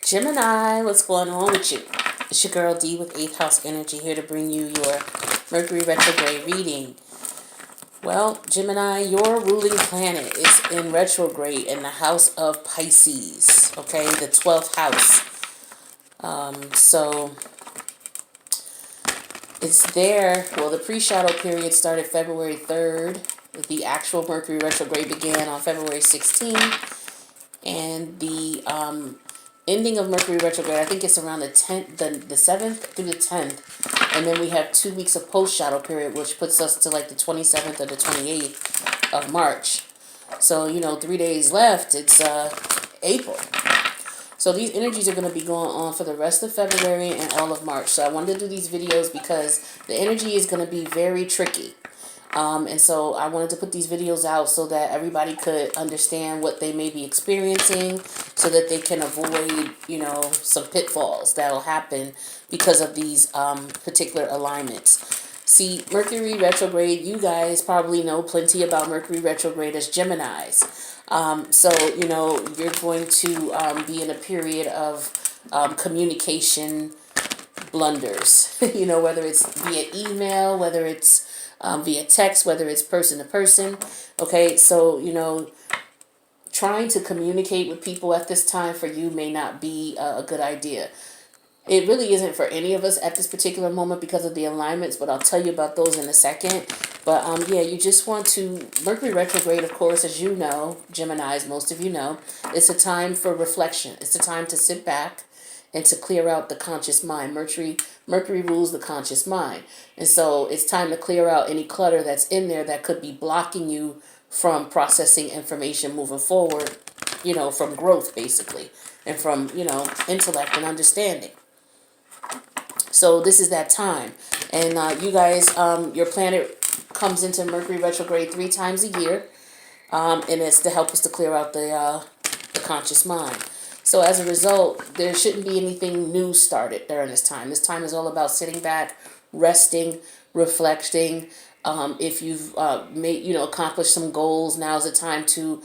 Gemini, what's going on with you? It's your girl D with 8th House Energy here to bring you your Mercury Retrograde reading. Well, Gemini, your ruling planet is in retrograde in the house of Pisces, okay, the 12th house. So it's there. Well, the pre-shadow period started February 3rd. The actual Mercury retrograde began on February 16th. And the ending of Mercury retrograde, I think it's around the 10th, the 7th through the 10th. And then we have 2 weeks of post-shadow period, which puts us to like the 27th or the 28th of March. So, 3 days left. It's April. So these energies are going to be going on for the rest of February and all of March. So I wanted to do these videos because the energy is going to be very tricky. And so I wanted to put these videos out so that everybody could understand what they may be experiencing so that they can avoid, some pitfalls that'll happen because of these particular alignments. See, Mercury retrograde, you guys probably know plenty about Mercury retrograde as Geminis. So, you're going to be in a period of communication blunders, whether it's via email, whether it's via text, whether it's person to person. Okay, so, trying to communicate with people at this time for you may not be a good idea. It really isn't for any of us at this particular moment because of the alignments, but I'll tell you about those in a second. But yeah, you just want to, Mercury retrograde, of course, as you know, Geminis, most of you know, it's a time for reflection. It's a time to sit back and to clear out the conscious mind. Mercury rules the conscious mind. And so it's time to clear out any clutter that's in there that could be blocking you from processing information moving forward, from growth, basically, and from, intellect and understanding. So this is that time. And you guys, your planet comes into Mercury retrograde 3 times a year. And it's to help us to clear out the conscious mind. So as a result, there shouldn't be anything new started during this time. This time is all about sitting back, resting, reflecting. If you've accomplished some goals, now's the time to,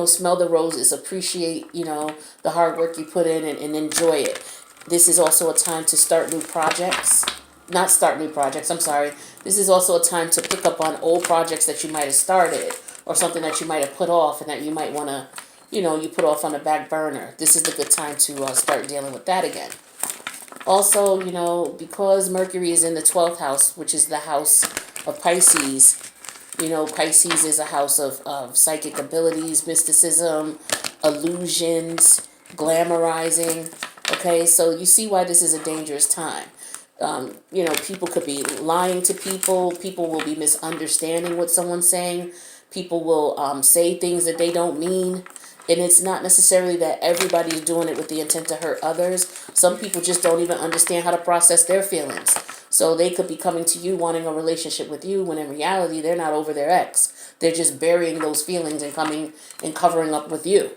smell the roses, appreciate, the hard work you put in and enjoy it. This is also a time to start new projects. Not start new projects, I'm sorry. This is also a time to pick up on old projects that you might have started or something that you might have put off and that you might want to, you put off on the back burner. This is the good time to start dealing with that again. Also, because Mercury is in the 12th house, which is the house of Pisces, Pisces is a house of psychic abilities, mysticism, illusions, glamorizing. Okay, so you see why this is a dangerous time. People could be lying to people. People will be misunderstanding what someone's saying. People will say things that they don't mean. And it's not necessarily that everybody's doing it with the intent to hurt others. Some people just don't even understand how to process their feelings. So they could be coming to you wanting a relationship with you when in reality they're not over their ex. They're just burying those feelings and coming and covering up with you.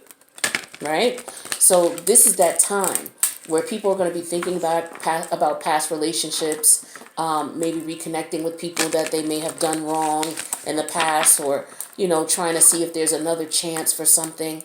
Right? So this is that time where people are going to be thinking about past relationships, maybe reconnecting with people that they may have done wrong in the past, or trying to see if there's another chance for something.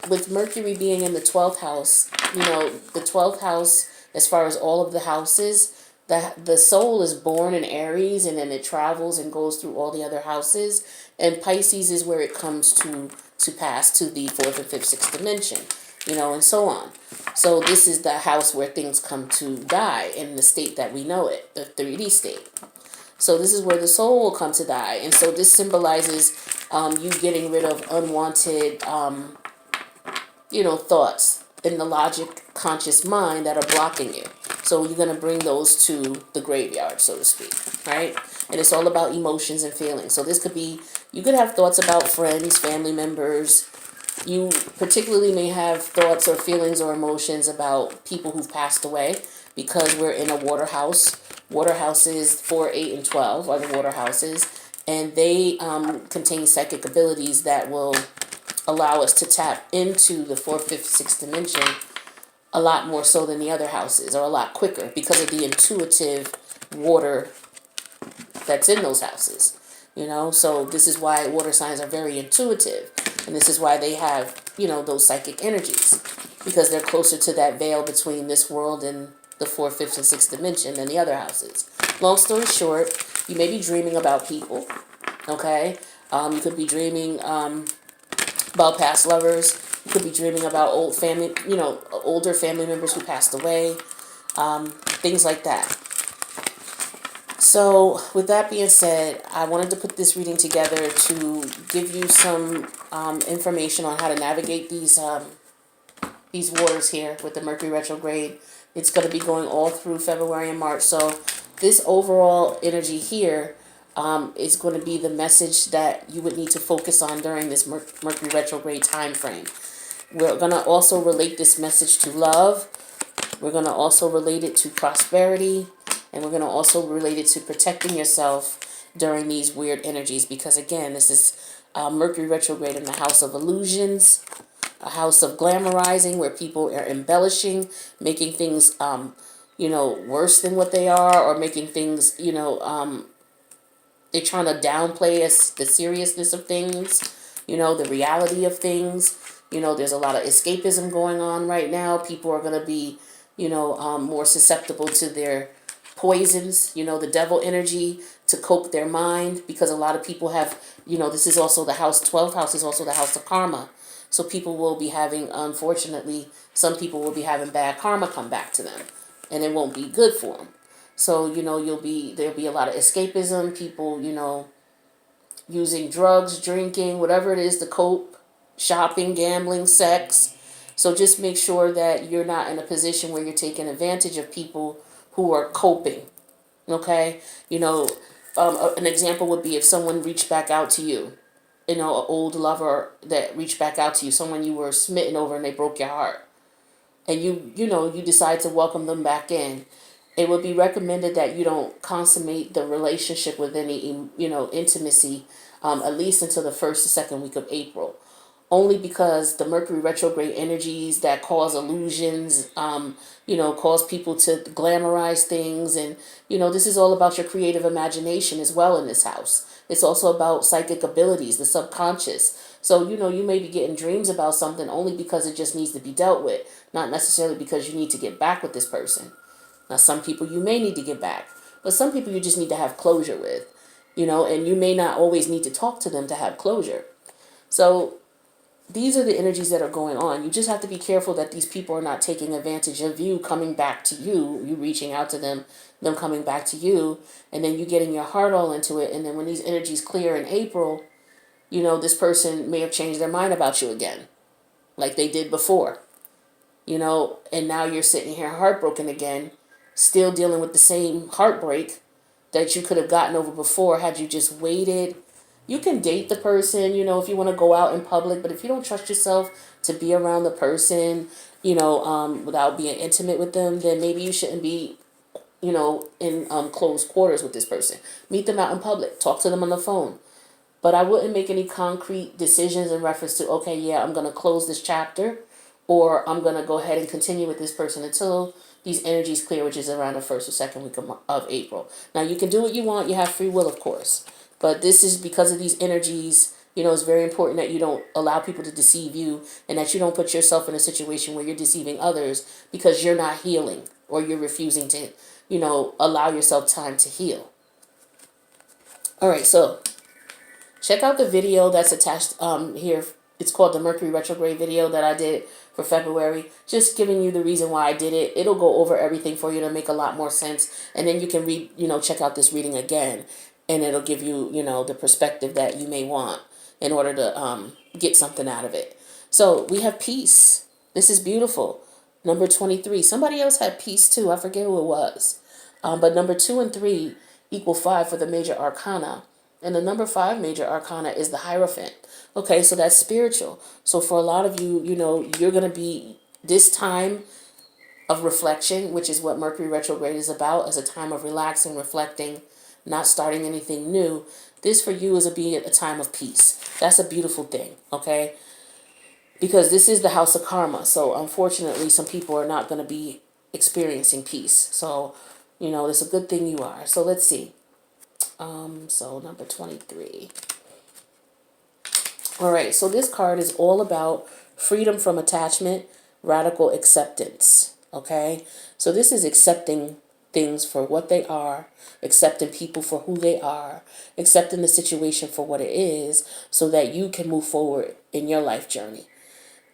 With Mercury being in the 12th house, the 12th house, as far as all of the houses, the soul is born in Aries and then it travels and goes through all the other houses. And Pisces is where it comes to pass to the 4th and 5th, 6th dimension, and so on. So this is the house where things come to die in the state that we know it, the 3D state. So this is where the soul will come to die. And so this symbolizes you getting rid of unwanted, thoughts in the logic conscious mind that are blocking you. So you're going to bring those to the graveyard, so to speak, right? And it's all about emotions and feelings. So this could be, you could have thoughts about friends, family members. You particularly may have thoughts or feelings or emotions about people who've passed away because we're in a water house. Water houses 4, 8, and 12 are the water houses, and they contain psychic abilities that will allow us to tap into the 4th, 5th, 6th dimension a lot more so than the other houses, or a lot quicker because of the intuitive water that's in those houses. So this is why water signs are very intuitive, and this is why they have those psychic energies, because they're closer to that veil between this world and the fourth, fifth, and sixth dimension than the other houses. Long story short, you may be dreaming about people, okay? You could be dreaming about past lovers. You could be dreaming about old family, older family members who passed away, things like that. So with that being said, I wanted to put this reading together to give you some information on how to navigate these waters here with the Mercury retrograde. It's going to be going all through February and March. So this overall energy here is going to be the message that you would need to focus on during this Mercury retrograde time frame. We're going to also relate this message to love. We're going to also relate it to prosperity. And we're going to also relate it to protecting yourself during these weird energies. Because again, this is Mercury retrograde in the house of illusions, a house of glamorizing, where people are embellishing, making things, worse than what they are, or making things, they're trying to downplay the seriousness of things, the reality of things. There's a lot of escapism going on right now. People are going to be, more susceptible to their poisons, the devil energy, to cope their mind, because a lot of people have, this is also the house, 12th house is also the house of karma. So people will be having, unfortunately, some people will be having bad karma come back to them, and it won't be good for them. So, there'll be a lot of escapism, people, using drugs, drinking, whatever it is to cope, shopping, gambling, sex. So just make sure that you're not in a position where you're taking advantage of people who are coping, okay? An example would be if someone reached back out to you, an old lover that reached back out to you, someone you were smitten over and they broke your heart, and you decide to welcome them back in. It would be recommended that you don't consummate the relationship with any, intimacy, at least until the first or second week of April. Only because the Mercury retrograde energies that cause illusions, cause people to glamorize things. And, this is all about your creative imagination as well in this house. It's also about psychic abilities, the subconscious. So, you may be getting dreams about something only because it just needs to be dealt with, not necessarily because you need to get back with this person. Now, some people you may need to get back, but some people you just need to have closure with, and you may not always need to talk to them to have closure. So these are the energies that are going on. You just have to be careful that these people are not taking advantage of you, coming back to you reaching out to them coming back to you, and then you getting your heart all into it. And then when these energies clear in April, this person may have changed their mind about you again, like they did before, and now you're sitting here heartbroken again, still dealing with the same heartbreak that you could have gotten over before had you just waited. You can date the person, if you want to go out in public, but if you don't trust yourself to be around the person, without being intimate with them, then maybe you shouldn't be, in close quarters with this person. Meet them out in public, talk to them on the phone. But I wouldn't make any concrete decisions in reference to, okay, yeah, I'm going to close this chapter, or I'm going to go ahead and continue with this person until these energies clear, which is around the first or second week of April. Now, you can do what you want. You have free will, of course. But this is because of these energies, it's very important that you don't allow people to deceive you, and that you don't put yourself in a situation where you're deceiving others because you're not healing, or you're refusing to, allow yourself time to heal. All right, so check out the video that's attached here. It's called the Mercury Retrograde video that I did for February. Just giving you the reason why I did it. It'll go over everything for you to make a lot more sense. And then you can read, check out this reading again. And it'll give you, the perspective that you may want in order to get something out of it. So we have peace. This is beautiful. Number 23. Somebody else had peace too. I forget who it was. But number 2 and 3 equal 5 for the major arcana. And the number 5 major arcana is the Hierophant. Okay, so that's spiritual. So for a lot of you, you're going to be this time of reflection, which is what Mercury retrograde is about, as a time of relaxing, reflecting, not starting anything new. This for you is a time of peace. That's a beautiful thing, okay? Because this is the house of karma. So unfortunately, some people are not going to be experiencing peace. So, it's a good thing you are. So let's see. So number 23. All right, so this card is all about freedom from attachment, radical acceptance. Okay? So this is accepting things for what they are, accepting people for who they are, accepting the situation for what it is, so that you can move forward in your life journey.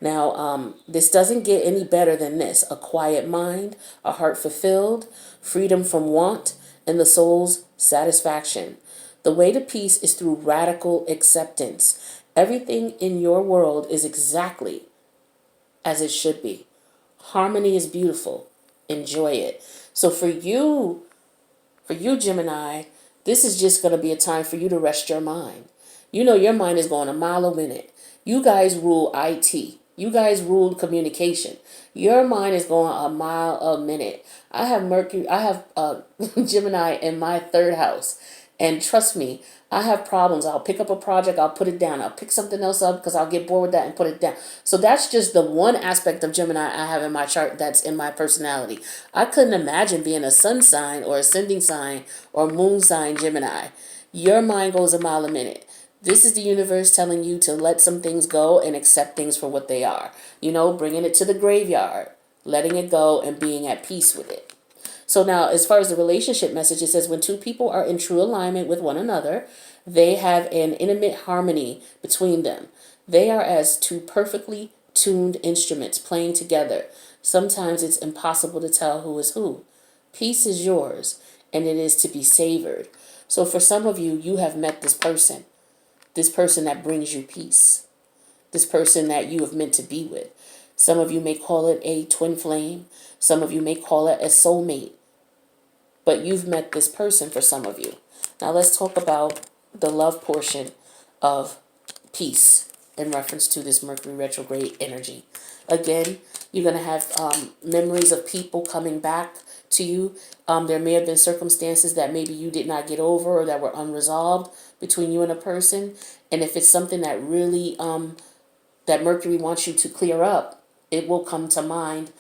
Now, this doesn't get any better than this. A quiet mind, a heart fulfilled, freedom from want, and the soul's satisfaction. The way to peace is through radical acceptance. Everything in your world is exactly as it should be. Harmony is beautiful. Enjoy it. So for you, Gemini, this is just going to be a time for you to rest your mind. You know your mind is going a mile a minute. You guys rule IT. You guys rule communication. Your mind is going a mile a minute. I have Gemini in my third house. And trust me, I have problems. I'll pick up a project, I'll put it down. I'll pick something else up because I'll get bored with that and put it down. So that's just the one aspect of Gemini I have in my chart that's in my personality. I couldn't imagine being a sun sign or ascending sign or moon sign Gemini. Your mind goes a mile a minute. This is the universe telling you to let some things go and accept things for what they are. You know, bringing it to the graveyard, letting it go and being at peace with it. So now, as far as the relationship message, it says when two people are in true alignment with one another, they have an intimate harmony between them. They are as two perfectly tuned instruments playing together. Sometimes it's impossible to tell who is who. Peace is yours, and it is to be savored. So for some of you, you have met this person that brings you peace, this person that you have meant to be with. Some of you may call it a twin flame. Some of you may call it a soulmate. But you've met this person for some of you. Now let's talk about the love portion of peace in reference to this Mercury retrograde energy. Again, you're going to have memories of people coming back to you. There may have been circumstances that maybe you did not get over or that were unresolved between you and a person. And if it's something that really, that Mercury wants you to clear up, it will come to mind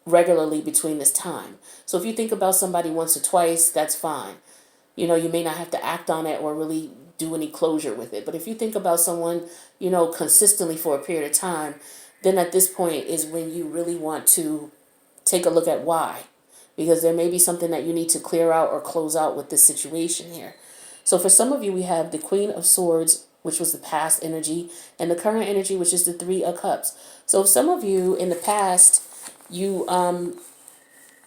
regularly between this time. So if you think about somebody once or twice, that's fine. You know, you may not have to act on it or really do any closure with it. But if you think about someone, you know, consistently for a period of time, then at this point is when you really want to take a look at why. Because there may be something that you need to clear out or close out with this situation here. So for some of you, we have the Queen of Swords, which was the past energy, and the current energy, which is the Three of Cups. So some of you in the past, you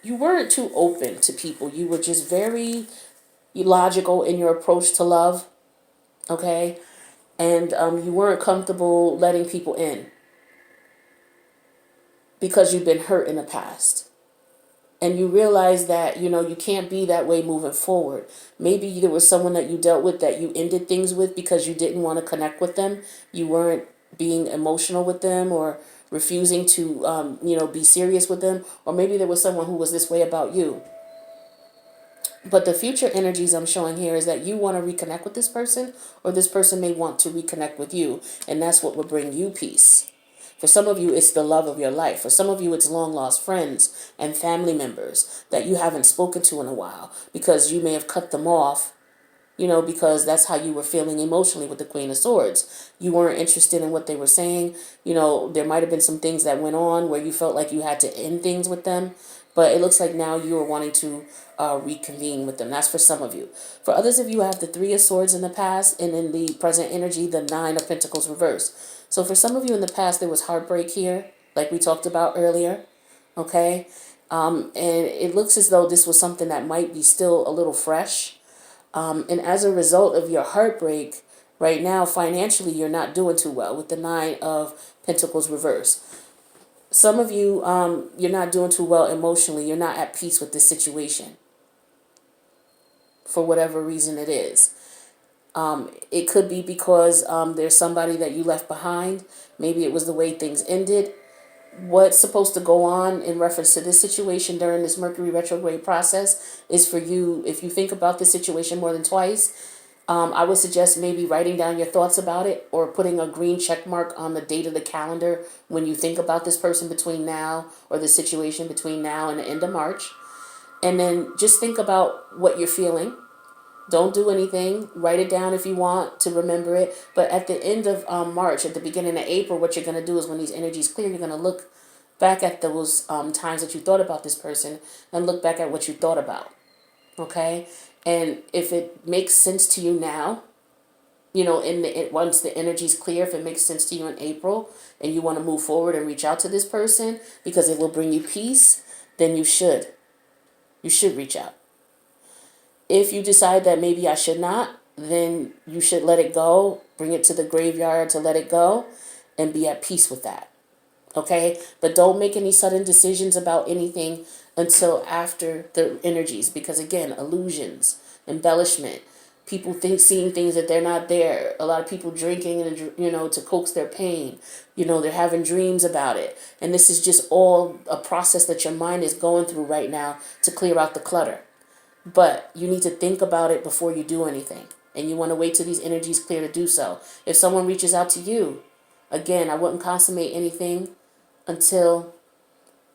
weren't too open to people. You were just very logical in your approach to love, okay? And you weren't comfortable letting people in because you've been hurt in the past. And you realize that, you know, you can't be that way moving forward. Maybe there was someone that you dealt with that you ended things with because you didn't want to connect with them. You weren't being emotional with them or refusing to, be serious with them. Or maybe there was someone who was this way about you. But the future energies I'm showing here is that you want to reconnect with this person, or this person may want to reconnect with you. And that's what will bring you peace. For some of you, it's the love of your life. For some of you, it's long-lost friends and family members that you haven't spoken to in a while because you may have cut them off, because that's how you were feeling emotionally with the Queen of Swords. You weren't interested in what they were saying. There might have been some things that went on where you felt like you had to end things with them. But it looks like now you are wanting to reconvene with them. That's for some of you. For others of you, I have the Three of Swords in the past, and in the present energy, the Nine of Pentacles reversed. So for some of you in the past, there was heartbreak here, like we talked about earlier, okay? And it looks as though this was something that might be still a little fresh. And as a result of your heartbreak, right now, financially, you're not doing too well with the Nine of Pentacles reversed. Some of you, you're not doing too well emotionally. You're not at peace with this situation for whatever reason it is. It could be because there's somebody that you left behind. Maybe it was the way things ended. What's supposed to go on in reference to this situation during this Mercury retrograde process is for you, if you think about this situation more than twice, I would suggest maybe writing down your thoughts about it or putting a green check mark on the date of the calendar when you think about this person between now, or the situation between now and the end of March. And then just think about what you're feeling. Don't do anything. Write it down if you want to remember it. But at the end of March, at the beginning of April, what you're going to do is when these energies clear, you're going to look back at those times that you thought about this person and look back at what you thought about. Okay? And if it makes sense to you now, you know, once the energy's clear, if it makes sense to you in April and you want to move forward and reach out to this person because it will bring you peace, then you should. You should reach out. If you decide that maybe I should not, then you should let it go, bring it to the graveyard to let it go, and be at peace with that. Okay? But don't make any sudden decisions about anything until after the energies, because again, illusions, embellishment, people seeing things that they're not there. A lot of people drinking and, you know, to coax their pain. You know, they're having dreams about it. And this is just all a process that your mind is going through right now to clear out the clutter. But you need to think about it before you do anything. And you want to wait till these energies clear to do so. If someone reaches out to you, again, I wouldn't consummate anything until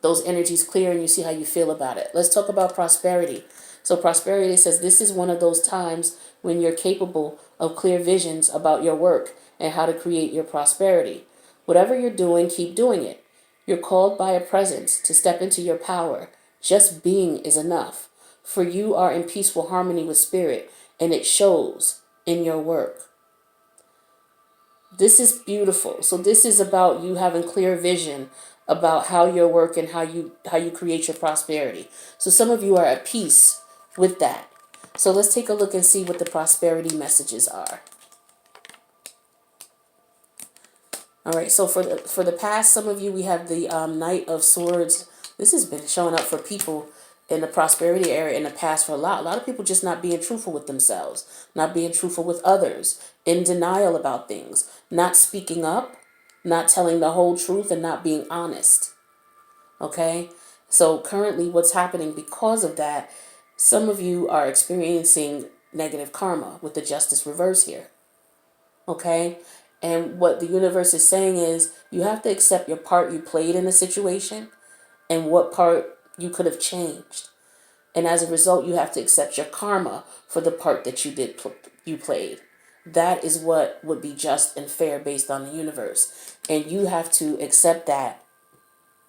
those energies clear and you see how you feel about it. Let's talk about prosperity. So prosperity says this is one of those times when you're capable of clear visions about your work and how to create your prosperity. Whatever you're doing, keep doing it. You're called by a presence to step into your power. Just being is enough. For you are in peaceful harmony with spirit, and it shows in your work. This is beautiful. So this is about you having clear vision about how your work and how you create your prosperity. So some of you are at peace with that. So let's take a look and see what the prosperity messages are. All right, so for the past, some of you, we have the Knight of Swords. This has been showing up for people in the prosperity area in the past for a lot. A lot of people just not being truthful with themselves, not being truthful with others, in denial about things, not speaking up, not telling the whole truth, and not being honest. Okay? So currently what's happening because of that, some of you are experiencing negative karma with the justice reverse here. Okay? And what the universe is saying is you have to accept your part you played in the situation and what part you could have changed. And as a result, you have to accept your karma for the part that you played. That is what would be just and fair based on the universe. And you have to accept that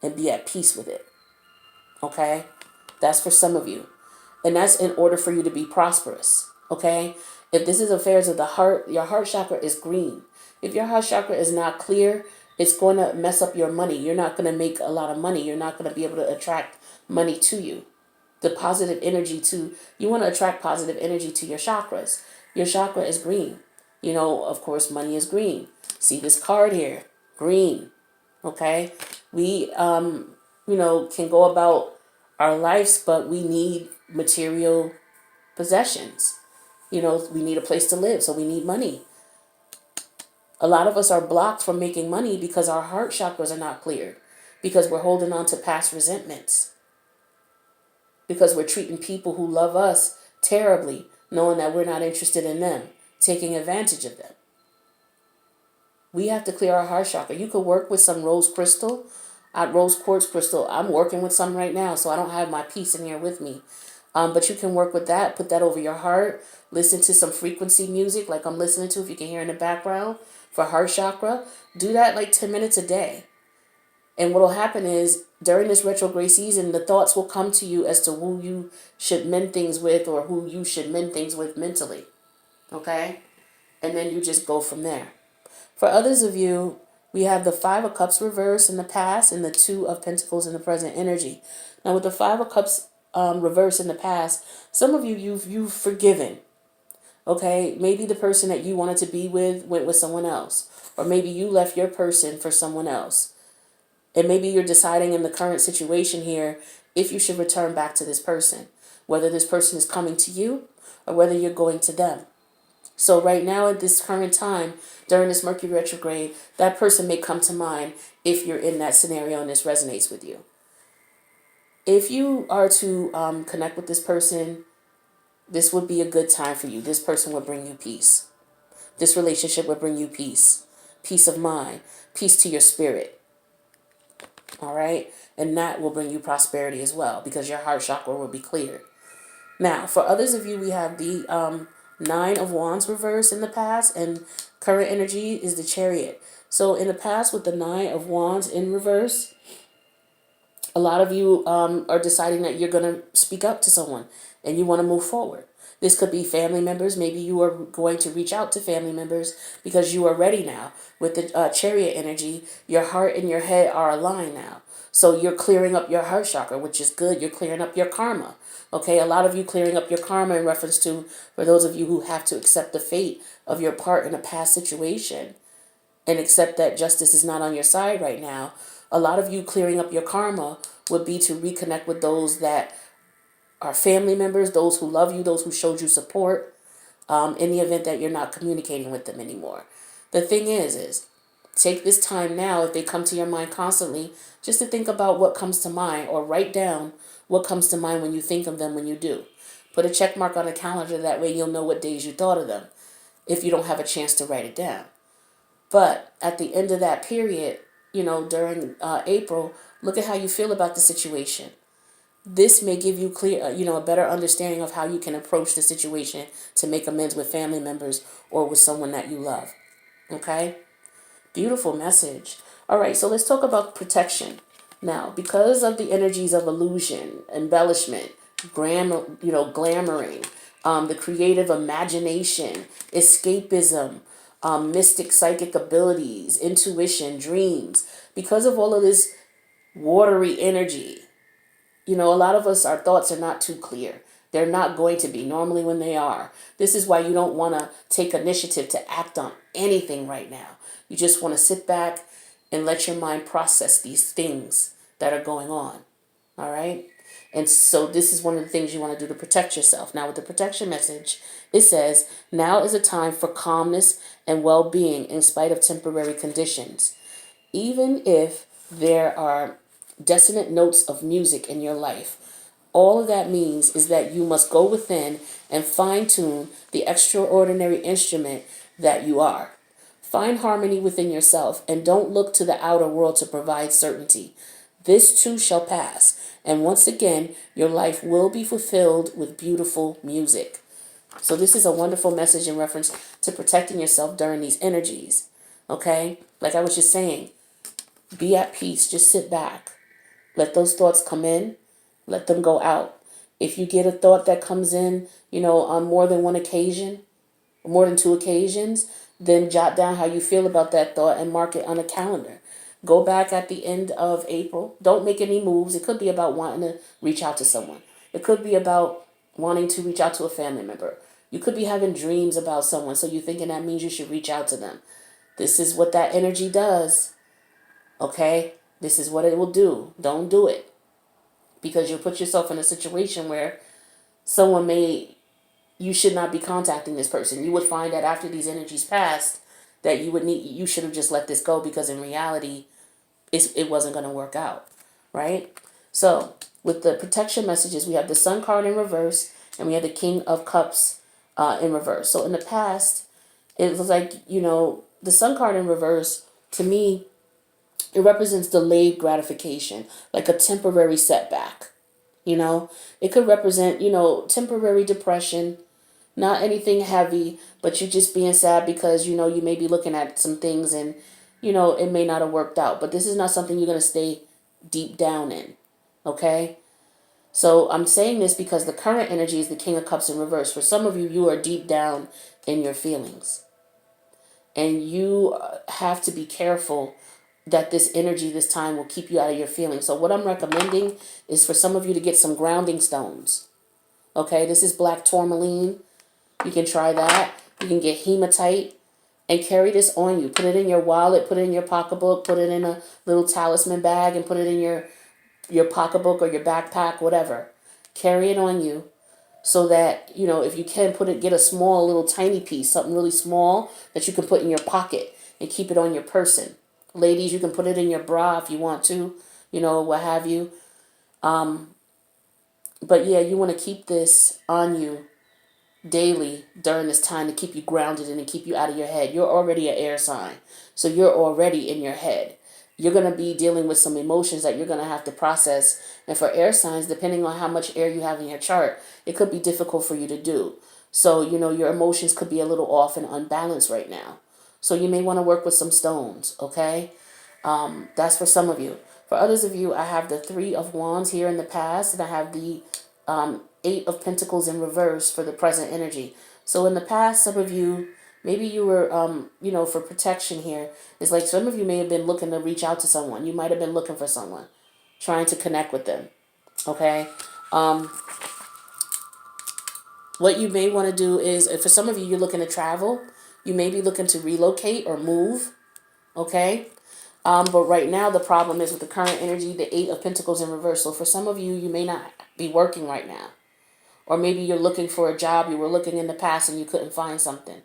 and be at peace with it. Okay? That's for some of you. And that's in order for you to be prosperous. Okay? If this is affairs of the heart, your heart chakra is green. If your heart chakra is not clear, it's going to mess up your money. You're not going to make a lot of money. You're not going to be able to attract money to you. The positive energy you want to attract positive energy to your chakras. Your chakra is green. You know, of course, money is green. See this card here, green. Okay? We, can go about our lives, but we need material possessions. You know, we need a place to live, so we need money. A lot of us are blocked from making money because our heart chakras are not cleared, because we're holding on to past resentments, because we're treating people who love us terribly, knowing that we're not interested in them, taking advantage of them. We have to clear our heart chakra. You could work with some rose crystal, rose quartz crystal. I'm working with some right now, so I don't have my piece in here with me. But you can work with that, put that over your heart, listen to some frequency music like I'm listening to, if you can hear in the background, for heart chakra. Do that like 10 minutes a day. And what will happen is during this retrograde season, the thoughts will come to you as to who you should mend things with or who you should mend things with mentally. Okay? And then you just go from there. For others of you, we have the Five of Cups reverse in the past and the Two of Pentacles in the present energy. Now with the Five of Cups reverse in the past, some of you, you've forgiven. Okay? Maybe the person that you wanted to be with went with someone else. Or maybe you left your person for someone else. And maybe you're deciding in the current situation here if you should return back to this person, whether this person is coming to you or whether you're going to them. So right now at this current time, during this Mercury retrograde, that person may come to mind if you're in that scenario and this resonates with you. If you are to connect with this person, this would be a good time for you. This person will bring you peace. This relationship will bring you peace, peace of mind, peace to your spirit. All right? And that will bring you prosperity as well because your heart chakra will be cleared. Now, for others of you, we have the Nine of Wands reverse in the past, and current energy is the Chariot. So in the past, with the Nine of Wands in reverse, a lot of you are deciding that you're going to speak up to someone and you want to move forward. This could be family members. Maybe you are going to reach out to family members because you are ready now. With the Chariot energy, your heart and your head are aligned now. So you're clearing up your heart chakra, which is good. You're clearing up your karma. Okay, a lot of you clearing up your karma in reference to, for those of you who have to accept the fate of your part in a past situation and accept that justice is not on your side right now. A lot of you clearing up your karma would be to reconnect with those that are family members, those who love you, those who showed you support, in the event that you're not communicating with them anymore. The thing is take this time now, if they come to your mind constantly, just to think about what comes to mind, or write down what comes to mind when you think of them when you do. Put a check mark on a calendar, that way you'll know what days you thought of them, if you don't have a chance to write it down. But at the end of that period, during April, look at how you feel about the situation. This may give you clear, a better understanding of how you can approach the situation to make amends with family members or with someone that you love. Okay? Beautiful message. All right, so let's talk about protection. Now, because of the energies of illusion, embellishment, glamoring, the creative imagination, escapism, mystic psychic abilities, intuition, dreams, because of all of this watery energy, a lot of us, our thoughts are not too clear. They're not going to be normally when they are. This is why you don't want to take initiative to act on anything right now. You just want to sit back and let your mind process these things that are going on. All right? And so this is one of the things you want to do to protect yourself. Now, with the protection message, it says, now is a time for calmness and well-being in spite of temporary conditions. Even if there are dissonant notes of music in your life, all of that means is that you must go within and fine-tune the extraordinary instrument that you are. Find harmony within yourself and don't look to the outer world to provide certainty. This too shall pass, and once again, your life will be fulfilled with beautiful music. So this is a wonderful message in reference to protecting yourself during these energies. Okay? Like I was just saying, be at peace. Just sit back. Let those thoughts come in. Let them go out. If you get a thought that comes in, on more than one occasion, more than two occasions, then jot down how you feel about that thought and mark it on a calendar. Go back at the end of April. Don't make any moves. It could be about wanting to reach out to someone. It could be about wanting to reach out to a family member. You could be having dreams about someone, so you're thinking that means you should reach out to them. This is what that energy does. Okay? This is what it will do. Don't do it. Because you'll put yourself in a situation where you should not be contacting this person. You would find that after these energies passed, that you should have just let this go, because in reality, it wasn't going to work out, right? So with the protection messages, we have the Sun card in reverse, and we have the King of Cups in reverse. So in the past, it was like, the Sun card in reverse, to me, it represents delayed gratification, like a temporary setback. It could represent, temporary depression, not anything heavy, but you just being sad because, you may be looking at some things and, it may not have worked out. But this is not something you're going to stay deep down in. Okay? So I'm saying this because the current energy is the King of Cups in reverse. For some of you, you are deep down in your feelings. And you have to be careful that this energy this time will keep you out of your feelings. So what I'm recommending is for some of you to get some grounding stones. Okay? This is black tourmaline. You can try that. You can get hematite and carry this on you. Put it in your wallet, put it in your pocketbook, put it in a little talisman bag and put it in your pocketbook or your backpack, whatever. Carry it on you so that, if you can get a small little tiny piece, something really small that you can put in your pocket and keep it on your person. Ladies, you can put it in your bra if you want to, what have you. But yeah, you want to keep this on you daily during this time to keep you grounded and to keep you out of your head. You're already an air sign, so you're already in your head. you're going to be dealing with some emotions that you're going to have to process. And for air signs, depending on how much air you have in your chart, it could be difficult for you to do. So, your emotions could be a little off and unbalanced right now. So you may want to work with some stones, okay? That's for some of you. For others of you, I have the Three of Wands here in the past, and I have the Eight of Pentacles in reverse for the present energy. So in the past, some of you, maybe you were, for protection here, it's like some of you may have been looking to reach out to someone. You might have been looking for someone, trying to connect with them, okay? What you may want to do is, for some of you, you're looking to travel. You may be looking to relocate or move, okay? But right now, the problem is with the current energy, the Eight of Pentacles in reverse. So for some of you, you may not be working right now. Or maybe you're looking for a job. You were looking in the past and you couldn't find something.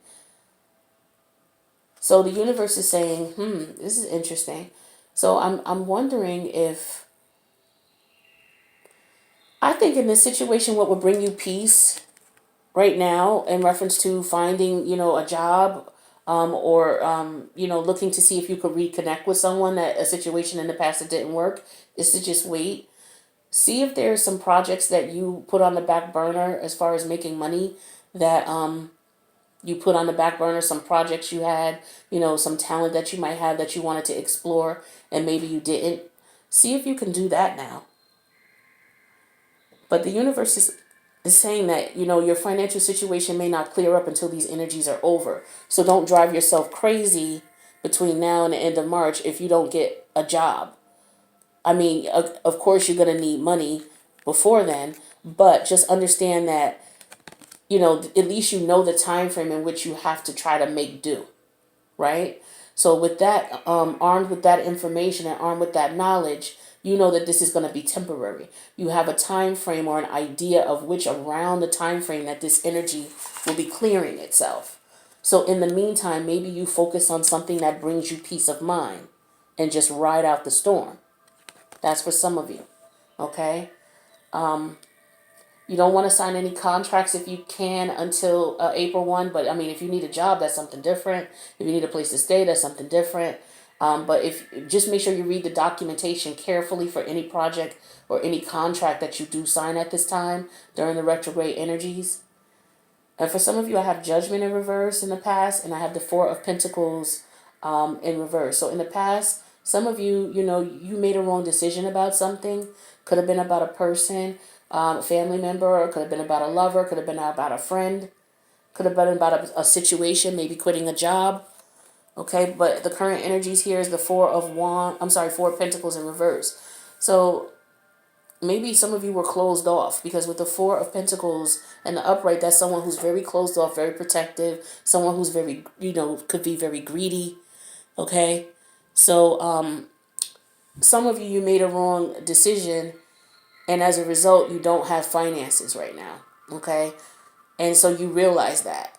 So the universe is saying, this is interesting. So I'm wondering if, I think in this situation, what would bring you peace right now in reference to finding, a job, or looking to see if you could reconnect with someone, that a situation in the past that didn't work, is to just wait. See if there's some projects that you put on the back burner as far as making money, that you put on the back burner, some projects you had, some talent that you might have that you wanted to explore and maybe you didn't. See if you can do that now. But the universe is saying that, your financial situation may not clear up until these energies are over. So don't drive yourself crazy between now and the end of March if you don't get a job. I mean, of course, you're going to need money before then, but just understand that, at least the time frame in which you have to try to make do, right? So with that, armed with that information and armed with that knowledge, you know that this is going to be temporary. You have a time frame or an idea of which around the time frame that this energy will be clearing itself. So in the meantime, maybe you focus on something that brings you peace of mind and just ride out the storm. That's for some of you, okay? You don't want to sign any contracts if you can until April 1. But, I mean, if you need a job, that's something different. If you need a place to stay, that's something different. But just make sure you read the documentation carefully for any project or any contract that you do sign at this time during the retrograde energies. And for some of you, I have Judgment in reverse in the past, and I have the Four of Pentacles in reverse. So in the past, some of you, you made a wrong decision about something. Could have been about a person, a family member, could have been about a lover, could have been about a friend, could have been about a situation, maybe quitting a job. Okay, but the current energies here is the Four of Pentacles in reverse. So maybe some of you were closed off, because with the Four of Pentacles and the upright, that's someone who's very closed off, very protective, someone who's very, could be very greedy. Okay, so some of you made a wrong decision, and as a result, you don't have finances right now. Okay, and so you realize that.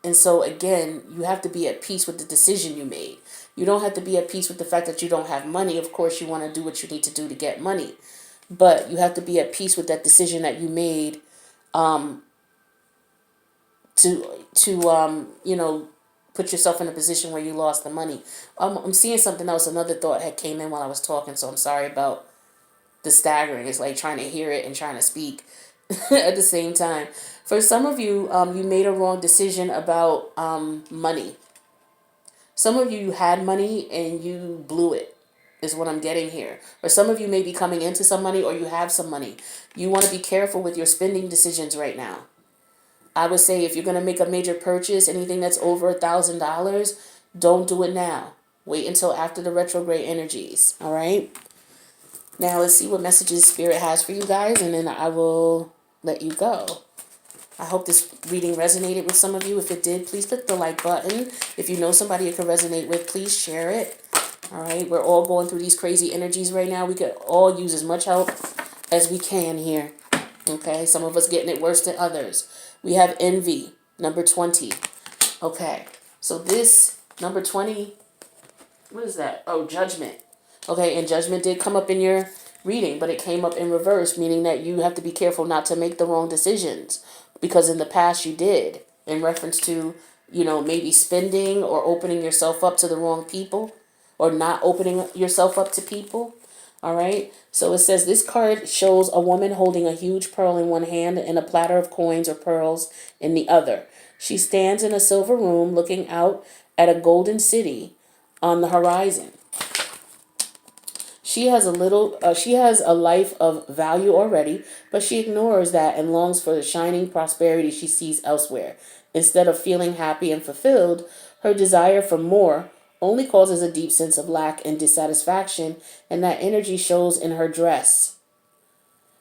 And so again, you have to be at peace with the decision you made. You don't have to be at peace with the fact that you don't have money. Of course, you want to do what you need to do to get money. But you have to be at peace with that decision that you made, to put yourself in a position where you lost the money. I'm seeing something else. Another thought had came in while I was talking, so I'm sorry about the staggering. It's like trying to hear it and trying to speak at the same time. For some of you, you made a wrong decision about money. Some of you had money and you blew it, is what I'm getting here. Or some of you may be coming into some money, or you have some money. You want to be careful with your spending decisions right now. I would say if you're going to make a major purchase, anything that's over $1,000, don't do it now. Wait until after the retrograde energies, all right? Now let's see what messages Spirit has for you guys, and then I will let you go. I hope this reading resonated with some of you. If it did, please click the like button. If you know somebody it can resonate with, please share it. All right, we're all going through these crazy energies right now. We could all use as much help as we can here. Okay, some of us getting it worse than others. We have envy, number 20. Okay, so this number 20, what is that? Oh, judgment. Okay, and judgment did come up in your reading, but it came up in reverse, meaning that you have to be careful not to make the wrong decisions, because in the past you did, in reference to, maybe spending or opening yourself up to the wrong people. or not opening yourself up to people. All right. So it says this card shows a woman holding a huge pearl in one hand and a platter of coins or pearls in the other. She stands in a silver room looking out at a golden city on the horizon. She has a life of value already, but she ignores that and longs for the shining prosperity she sees elsewhere. Instead of feeling happy and fulfilled, her desire for more only causes a deep sense of lack and dissatisfaction, and that energy shows in her dress.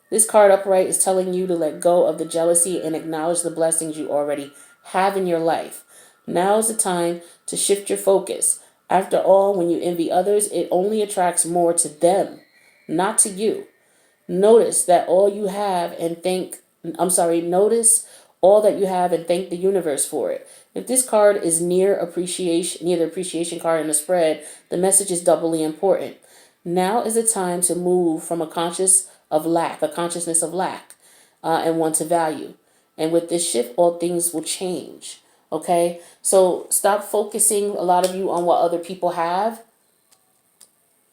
This card upright is telling you to let go of the jealousy and acknowledge the blessings you already have in your life. Now is the time to shift your focus. After all, when you envy others, it only attracts more to them, not to you. Notice that all you have and thank notice all that you have and thank the universe for it. If this card is near the appreciation card in the spread, the message is doubly important. Now is the time to move from a consciousness of lack, and one to value. And with this shift, all things will change. Okay? So stop focusing, a lot of you, on what other people have,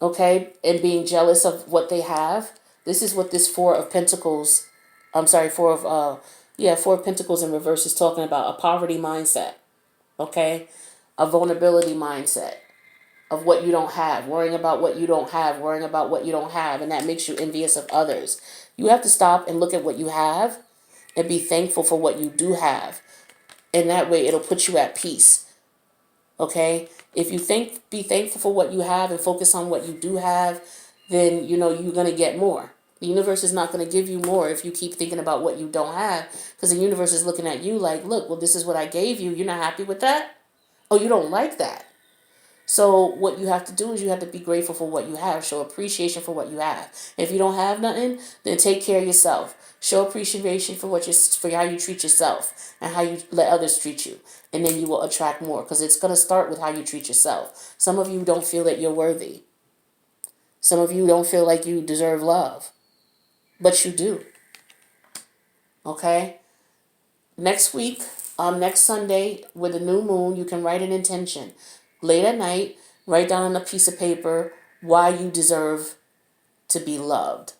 okay, and being jealous of what they have. This is what this Four of Pentacles, Four of Pentacles in reverse is talking about: a poverty mindset, okay, a vulnerability mindset of what you don't have, worrying about what you don't have, and that makes you envious of others. You have to stop and look at what you have and be thankful for what you do have, and that way it'll put you at peace. Okay, if you be thankful for what you have and focus on what you do have, then you're gonna get more. The universe is not gonna give you more if you keep thinking about what you don't have, because the universe is looking at you like, look, well, this is what I gave you. You're not happy with that? Oh, you don't like that? So what you have to do is you have to be grateful for what you have. Show appreciation for what you have. If you don't have nothing, then take care of yourself. Show appreciation for how you treat yourself and how you let others treat you. And then you will attract more, because it's going to start with how you treat yourself. Some of you don't feel that you're worthy. Some of you don't feel like you deserve love. But you do. Okay? Next week, next Sunday, with the new moon, you can write an intention. Late at night, write down on a piece of paper why you deserve to be loved.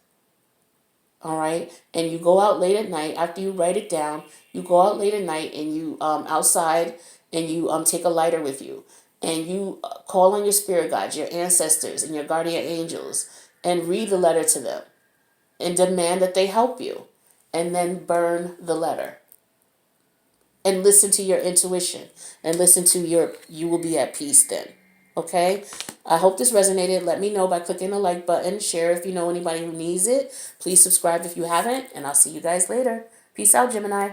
All right? And you go out late at night. After you write it down, you go out late at night and you outside, and you take a lighter with you. And you call on your spirit guides, your ancestors, and your guardian angels, and read the letter to them and demand that they help you. And then burn the letter. And listen to your intuition, and listen to you will be at peace then. Okay? I hope this resonated. Let me know by clicking the like button. Share if you know anybody who needs it. Please subscribe if you haven't, and I'll see you guys later. Peace out, Gemini.